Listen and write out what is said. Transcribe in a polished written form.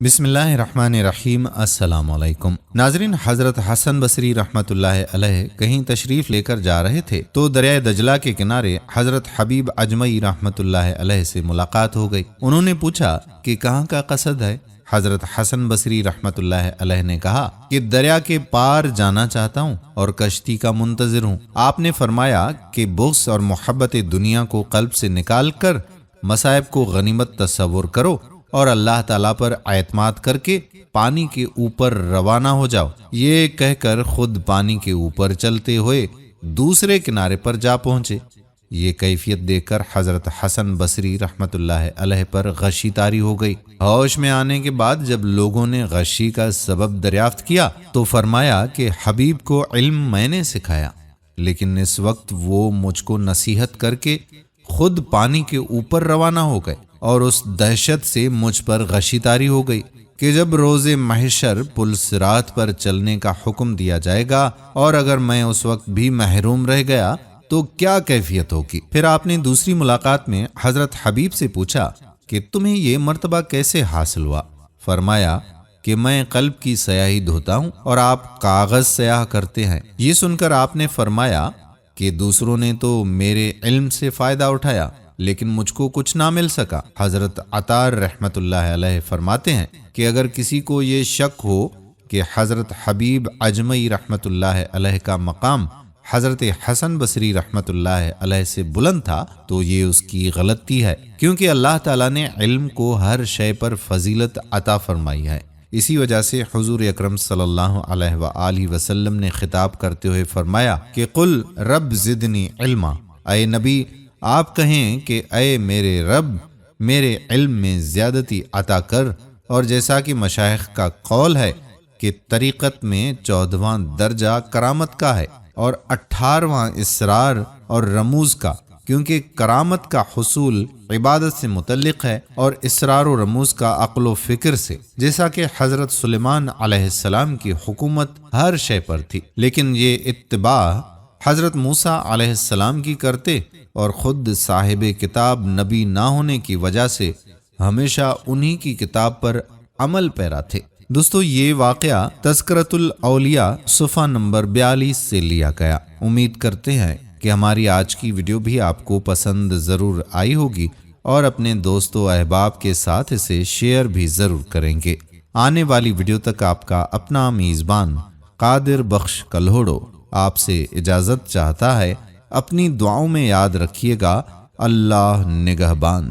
بسم اللہ الرحمن الرحیم۔ السلام علیکم ناظرین، حضرت حسن بصری رحمۃ اللہ علیہ کہیں تشریف لے کر جا رہے تھے تو دریائے دجلہ کے کنارے حضرت حبیب اجمعی رحمۃ اللہ علیہ سے ملاقات ہو گئی۔ انہوں نے پوچھا کہ کہاں کا قصد ہے؟ حضرت حسن بصری رحمۃ اللہ علیہ نے کہا کہ دریا کے پار جانا چاہتا ہوں اور کشتی کا منتظر ہوں۔ آپ نے فرمایا کہ بغض اور محبت دنیا کو قلب سے نکال کر مصائب کو غنیمت تصور کرو اور اللہ تعالیٰ پر اعتماد کر کے پانی کے اوپر روانہ ہو جاؤ۔ یہ کہہ کر خود پانی کے اوپر چلتے ہوئے دوسرے کنارے پر جا پہنچے۔ یہ کیفیت دیکھ کر حضرت حسن بصری رحمۃ اللہ علیہ پر غشی طاری ہو گئی۔ ہوش میں آنے کے بعد جب لوگوں نے غشی کا سبب دریافت کیا تو فرمایا کہ حبیب کو علم میں نے سکھایا، لیکن اس وقت وہ مجھ کو نصیحت کر کے خود پانی کے اوپر روانہ ہو گئے، اور اس دہشت سے مجھ پر غشی طاری ہو گئی کہ جب روز محشر پل صراط پر چلنے کا حکم دیا جائے گا اور اگر میں اس وقت بھی محروم رہ گیا تو کیا کیفیت ہوگی۔ پھر آپ نے دوسری ملاقات میں حضرت حبیب سے پوچھا کہ تمہیں یہ مرتبہ کیسے حاصل ہوا؟ فرمایا کہ میں قلب کی سیاہی دھوتا ہوں اور آپ کاغذ سیاہ کرتے ہیں۔ یہ سن کر آپ نے فرمایا کہ دوسروں نے تو میرے علم سے فائدہ اٹھایا لیکن مجھ کو کچھ نہ مل سکا۔ حضرت عطار رحمۃ اللہ علیہ فرماتے ہیں کہ اگر کسی کو یہ شک ہو کہ حضرت حبیب اجمعی رحمۃ اللہ علیہ کا مقام حضرت حسن بصری رحمۃ اللہ علیہ سے بلند تھا تو یہ اس کی غلطی ہے، کیونکہ اللہ تعالیٰ نے علم کو ہر شے پر فضیلت عطا فرمائی ہے۔ اسی وجہ سے حضور اکرم صلی اللہ علیہ وآلہ وسلم نے خطاب کرتے ہوئے فرمایا کہ قل رب زدنی علما، اے نبی آپ کہیں کہ اے میرے رب میرے علم میں زیادتی عطا کر۔ اور جیسا کہ مشائخ کا قول ہے کہ طریقت میں 14واں درجہ کرامت کا ہے اور 18واں اسرار اور رموز کا، کیونکہ کرامت کا حصول عبادت سے متعلق ہے اور اسرار و رموز کا عقل و فکر سے، جیسا کہ حضرت سلیمان علیہ السلام کی حکومت ہر شے پر تھی، لیکن یہ اتباع حضرت موسیٰ علیہ السلام کی کرتے اور خود صاحب کتاب نبی نہ ہونے کی وجہ سے ہمیشہ انہی کی کتاب پر عمل پیرا تھے۔ دوستو، یہ واقعہ تذکرۃ الاولیاء صفحہ نمبر 42 سے لیا گیا۔ امید کرتے ہیں کہ ہماری آج کی ویڈیو بھی آپ کو پسند ضرور آئی ہوگی اور اپنے دوست و احباب کے ساتھ اسے شیئر بھی ضرور کریں گے۔ آنے والی ویڈیو تک آپ کا اپنا میزبان قادر بخش کلہوڑو آپ سے اجازت چاہتا ہے۔ اپنی دعاؤں میں یاد رکھیے گا۔ اللہ نگہبان۔